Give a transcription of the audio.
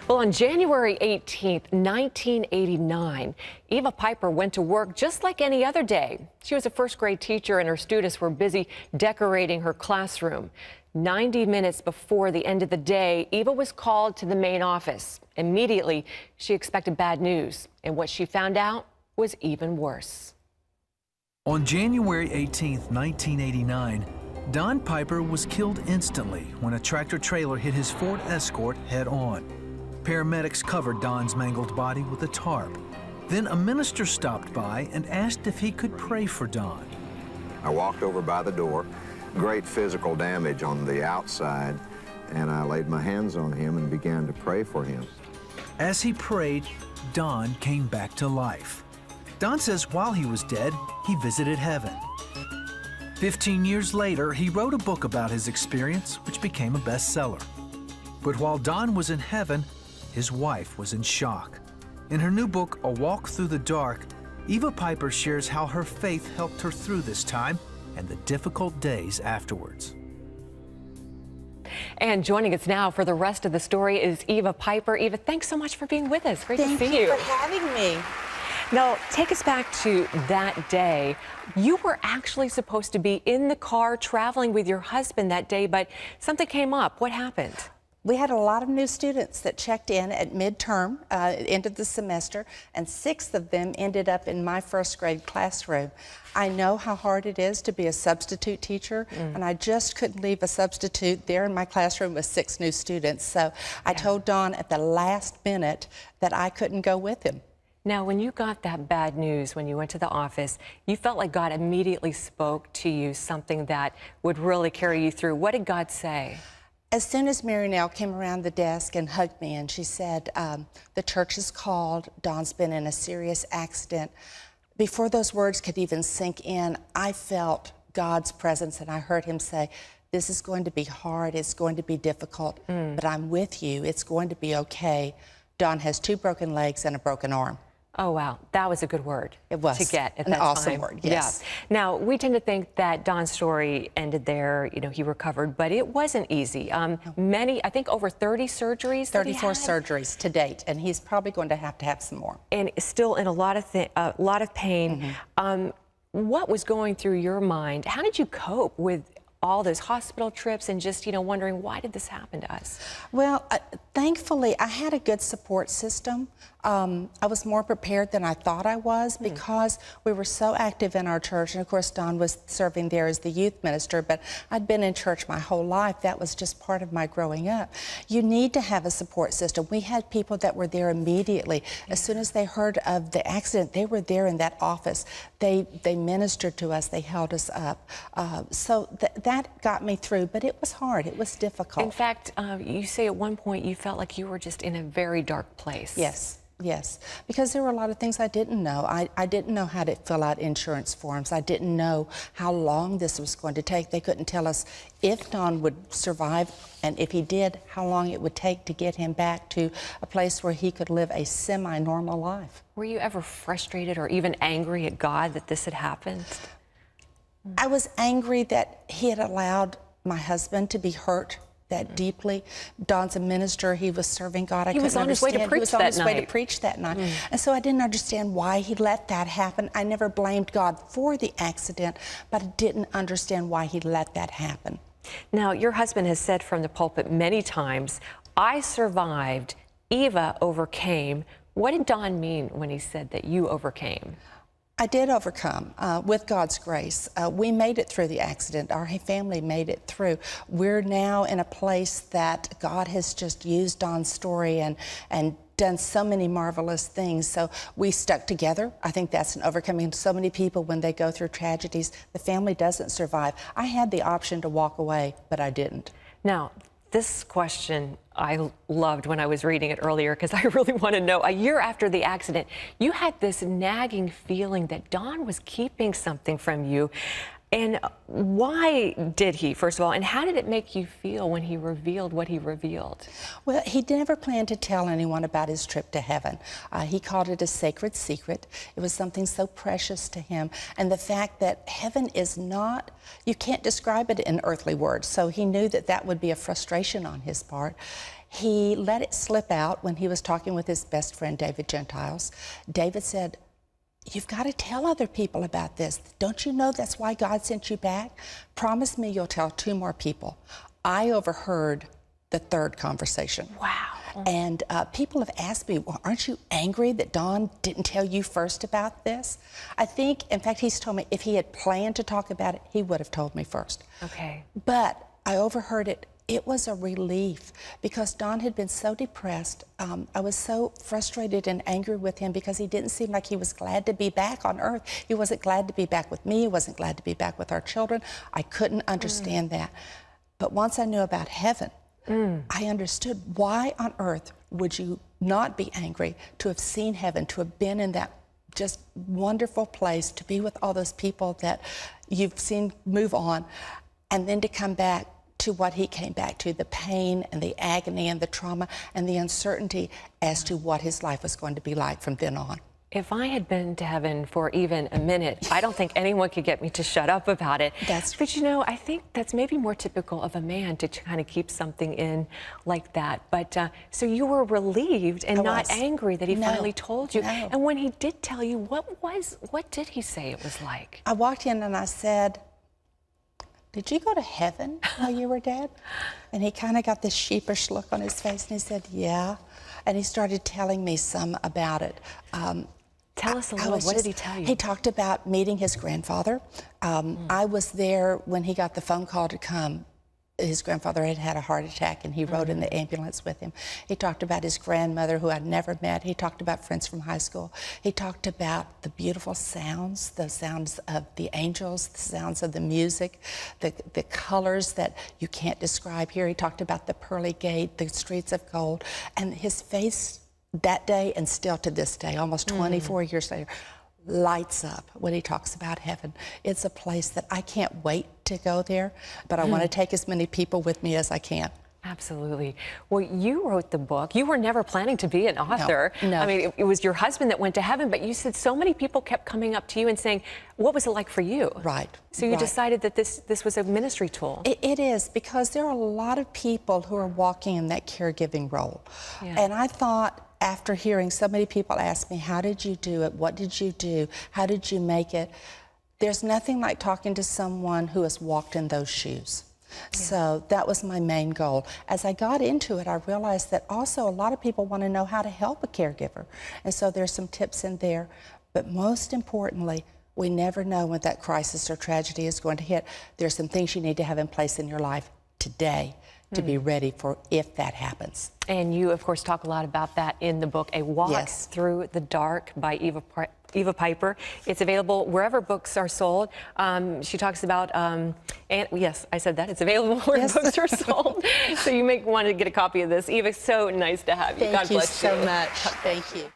Well, on January 18th, 1989, Eva Piper went to work just like any other day. She was a first grade teacher and her students were busy decorating her classroom. 90 minutes before the end of the day, Eva was called to the main office. Immediately, she expected bad news, and what she found out was even worse. On January 18th, 1989, Don Piper was killed instantly when a tractor-trailer hit his Ford Escort head-on. Paramedics covered Don's mangled body with a tarp. Then a minister stopped by and asked if he could pray for Don. I walked over by the door, great physical damage on the outside, and I laid my hands on him and began to pray for him. As he prayed, Don came back to life. Don says while he was dead, he visited heaven. 15 years later, he wrote a book about his experience, which became a bestseller. But while Don was in heaven, his wife was in shock. In her new book, A Walk Through the Dark, Eva Piper shares how her faith helped her through this time and the difficult days afterwards. And joining us now for the rest of the story is Eva Piper. Eva, thanks so much for being with us. Great to see you. Thank you for having me. Now, take us back to that day. You were actually supposed to be in the car traveling with your husband that day, but something came up. What happened? We had a lot of new students that checked in at midterm, end of the semester, and 6 of them ended up in my first grade classroom. I know how hard it is to be a substitute teacher, and I just couldn't leave a substitute there in my classroom with 6 new students. So I told Don at the last minute that I couldn't go with him. Now, when you got that bad news, when you went to the office, you felt like God immediately spoke to you something that would really carry you through. What did God say? As soon as Mary Nell came around the desk and hugged me and she said, the church is called, Don's been in a serious accident. Before those words could even sink in, I felt God's presence and I heard him say, this is going to be hard, it's going to be difficult, but I'm with you, it's going to be okay. Don has 2 broken legs and a broken arm. Oh, wow. That was a good word. It was. To get at an that awesome time. word, yes. Yeah. Now, we tend to think that Don's story ended there, you know, he recovered, but it wasn't easy. I think over 30 surgeries 34 surgeries to date, and he's probably going to have some more. And still in a lot of pain. What was going through your mind? How did you cope with all those hospital trips and just, you know, wondering why did this happen to us? Well, thankfully, I had a good support system. I was more prepared than I thought I was because we were so active in our church. And of course, Don was serving there as the youth minister, but I'd been in church my whole life. That was just part of my growing up. You need to have a support system. We had people that were there immediately. As soon as they heard of the accident, they were there in that office. They ministered to us. They held us up. So that got me through, but it was hard. It was difficult. In fact, you say at one point you felt like you were just in a very dark place. Yes. Yes, because there were a lot of things I didn't know. I didn't know how to fill out insurance forms. I didn't know how long this was going to take. They couldn't tell us if Don would survive, and if he did, how long it would take to get him back to a place where he could live a semi-normal life. Were you ever frustrated or even angry at God that this had happened? I was angry that he had allowed my husband to be hurt that deeply. Don's a minister. He was serving God. He was on his way to preach that night. He was on his way to preach that night. And so I didn't understand why he let that happen. I never blamed God for the accident, but I didn't understand why he let that happen. Now, your husband has said from the pulpit many times, I survived, Eva overcame. What did Don mean when he said that you overcame? I did overcome with God's grace. We made it through the accident. Our family made it through. We're now in a place that God has just used Don's story and done so many marvelous things. So we stuck together. I think that's an overcoming. So many people, when they go through tragedies, the family doesn't survive. I had the option to walk away, but I didn't. Now, this question I loved when I was reading it earlier because I really want to know. A year after the accident, you had this nagging feeling that Don was keeping something from you. And why did he, first of all, and how did it make you feel when he revealed what he revealed? Well, he never planned to tell anyone about his trip to heaven. He called it a sacred secret. It was something so precious to him. And the fact that heaven is not, you can't describe it in earthly words. So he knew that that would be a frustration on his part. He let it slip out when he was talking with his best friend, David Gentiles. David said, "You've got to tell other people about this. Don't you know that's why God sent you back? Promise me you'll tell 2 more people." I overheard the 3rd conversation. Wow. And people have asked me, "Well, aren't you angry that Don didn't tell you first about this?" I think, in fact, he's told me if he had planned to talk about it, he would have told me first. Okay. But I overheard it. It was a relief because Don had been so depressed. I was so frustrated and angry with him because he didn't seem like he was glad to be back on earth. He wasn't glad to be back with me. He wasn't glad to be back with our children. I couldn't understand that. But once I knew about heaven, I understood why on earth would you not be angry to have seen heaven, to have been in that just wonderful place, to be with all those people that you've seen move on, and then to come back to what he came back to, the pain and the agony and the trauma and the uncertainty as to what his life was going to be like from then on. If I had been to heaven for even a minute, I don't think anyone could get me to shut up about it. But you know, I think that's maybe more typical of a man to kind of keep something in like that. But so you were relieved and not angry that he finally told you. No. And when he did tell you, what did he say it was like? I walked in and I said, "Did you go to heaven while you were dead?" And he kind of got this sheepish look on his face and he said, "Yeah." And he started telling me some about it. Tell us a little. What did he tell you? He talked about meeting his grandfather. I was there when he got the phone call to come. His grandfather had had a heart attack and he rode in the ambulance with him. He talked about his grandmother who I'd never met. He talked about friends from high school. He talked about the beautiful sounds, the sounds of the angels, the sounds of the music, the colors that you can't describe here. He talked about the pearly gate, the streets of gold, and his face that day and still to this day, almost 24 years later, lights up when he talks about heaven. It's a place that I can't wait to go there, but I want to take as many people with me as I can. Absolutely. Well, you wrote the book. You were never planning to be an author. No. I mean, it was your husband that went to heaven, but you said so many people kept coming up to you and saying, what was it like for you? Right. So you decided that this was a ministry tool. It is, because there are a lot of people who are walking in that caregiving role. Yeah. And I thought, after hearing so many people ask me, how did you do it? What did you do? How did you make it? There's nothing like talking to someone who has walked in those shoes. Yeah. So that was my main goal. As I got into it, I realized that also a lot of people want to know how to help a caregiver. And so there's some tips in there. But most importantly, we never know when that crisis or tragedy is going to hit. There's some things you need to have in place in your life today to be ready for if that happens. And you, of course, talk a lot about that in the book, A Walk Through the Dark by Eva Piper. It's available wherever books are sold. She talks about, and yes, I said that. It's available where books are sold. So you may want to get a copy of this. Eva, so nice to have you. God bless you. Thank you so much. Thank you.